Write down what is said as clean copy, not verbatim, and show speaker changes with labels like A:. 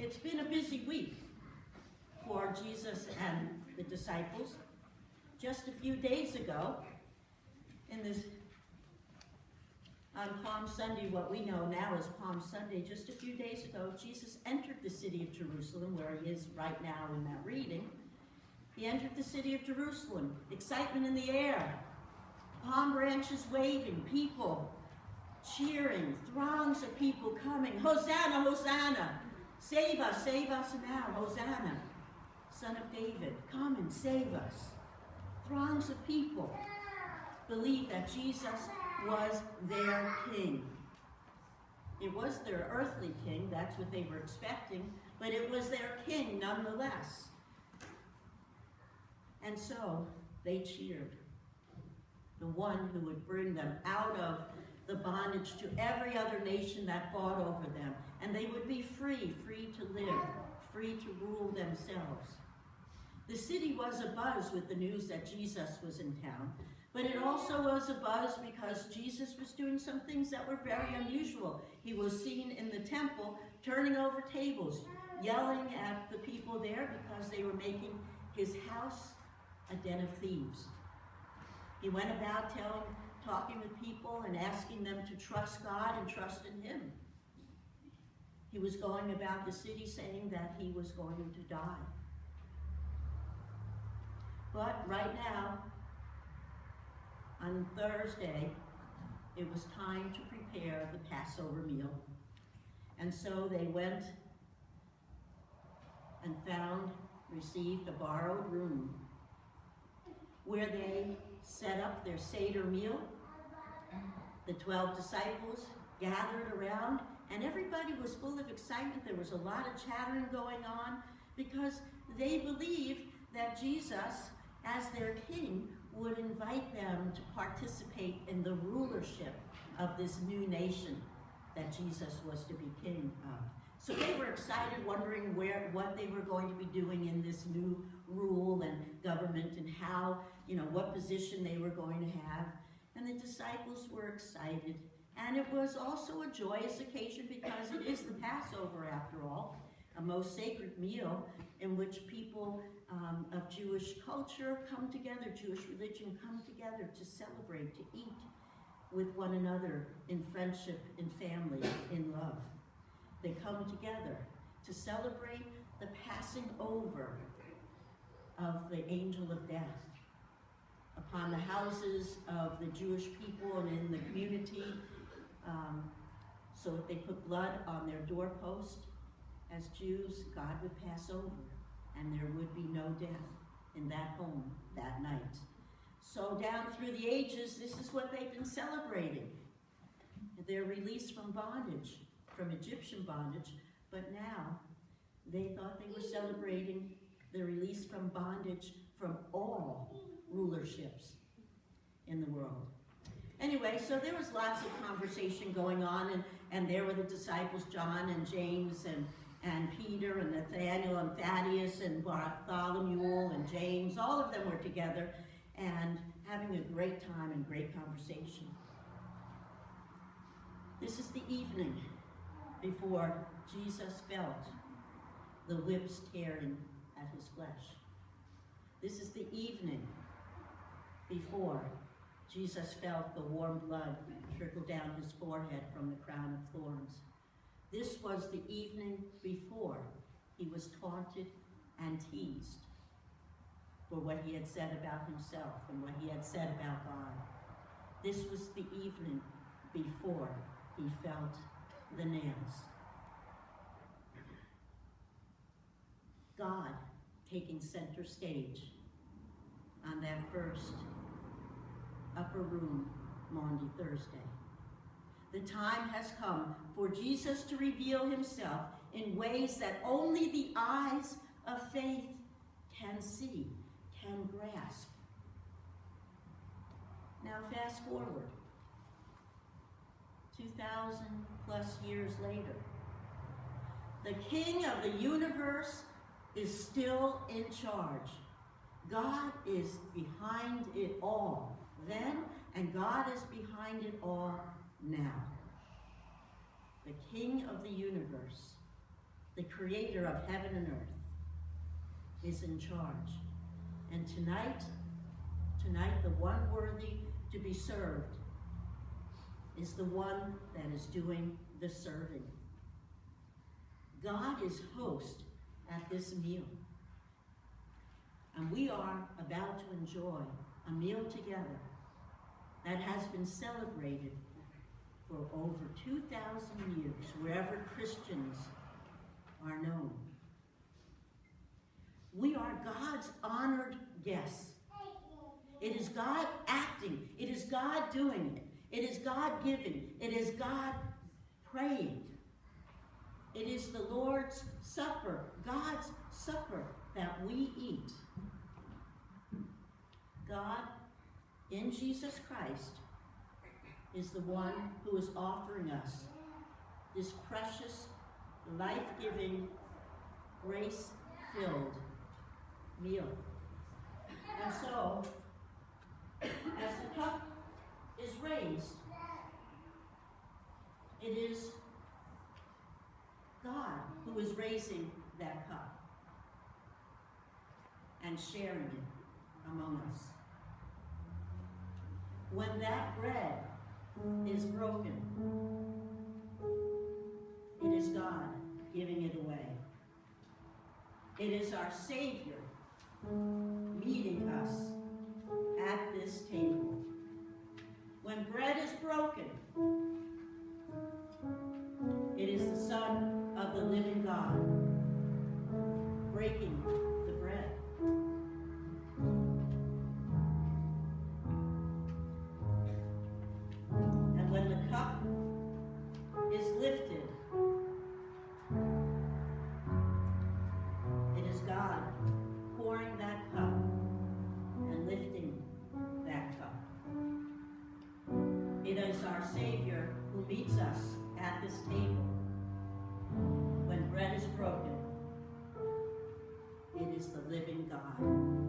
A: It's been a busy week for Jesus and the disciples. Just a few days ago, on Palm Sunday, what we know now as Palm Sunday, just a few days ago, Jesus entered the city of Jerusalem, where he is right now in that reading. He entered the city of Jerusalem, excitement in the air, palm branches waving, people cheering, throngs of people coming. Hosanna, Hosanna! Save us now, Hosanna! Son of David, come and save us. Throngs of people believed that Jesus was their king. It was their earthly king, that's what they were expecting, but it was their king nonetheless. And so they cheered the one who would bring them out of the bondage to every other nation that fought over them. And they would be free to live, free to rule themselves. The city was abuzz with the news that Jesus was in town, but it also was abuzz because Jesus was doing some things that were very unusual. He was seen in the temple turning over tables, yelling at the people there because they were making his house a den of thieves. He went about talking with people and asking them to trust God and trust in him. He was going about the city saying that he was going to die. But right now, on Thursday, it was time to prepare the Passover meal. And so they went and received a borrowed room where they set up their Seder meal. The 12 disciples gathered around, and everybody was full of excitement. There was a lot of chattering going on because they believed that Jesus, as their king, would invite them to participate in the rulership of this new nation that Jesus was to be king of. So they were excited, wondering what they were going to be doing in this new rule and government, and how, what position they were going to have. And the disciples were excited. And it was also a joyous occasion because it is the Passover, after all, a most sacred meal in which people of Jewish culture come together, Jewish religion come together to celebrate, to eat with one another in friendship, in family, in love. They come together to celebrate the passing over of the angel of death upon the houses of the Jewish people and in the community. So if they put blood on their doorpost, as Jews, God would pass over, and there would be no death in that home that night. So down through the ages, this is what they've been celebrating. Their release from bondage, from Egyptian bondage, but now they thought they were celebrating the release from bondage from all rulerships in the world. Anyway, so there was lots of conversation going on, and there were the disciples, John and James and Peter and Nathaniel and Thaddeus and Bartholomew and James. All of them were together and having a great time and great conversation. This is the evening before Jesus felt the whips tearing at his flesh. This is the evening before Jesus felt the warm blood trickle down his forehead from the crown of thorns. This was the evening before he was taunted and teased for what he had said about himself and what he had said about God. This was the evening before he felt the nails. God taking center stage on that first upper room Maundy Thursday. The time has come for Jesus to reveal himself in ways that only the eyes of faith can see, can grasp. Now fast forward, 2,000 plus years later. The King of the universe is still in charge. God is behind it all then, and God is behind it all now. The King of the universe the creator of heaven and earth, is in charge. And tonight, the one worthy to be served is the one that is doing the serving. God is host at this meal. And we are about to enjoy a meal together that has been celebrated for over 2,000 years, wherever Christians are known. We are God's honored guests. It is God acting. It is God doing it. It is God giving. It is God praying. It is the Lord's Supper, God's supper that we eat. God, in Jesus Christ, is the one who is offering us this precious, life-giving, grace-filled meal. And so, as the cup is raised, it is God who is raising that cup and sharing it among us. When that bread is broken, it is God giving it away. It is our Savior meeting us at this table. When bread is broken, it is the Son of the living God breaking the bread. And when the cup is lifted, it is God pouring that cup and lifting that cup. It is our Savior who meets us at this table. When bread is broken, it is the living God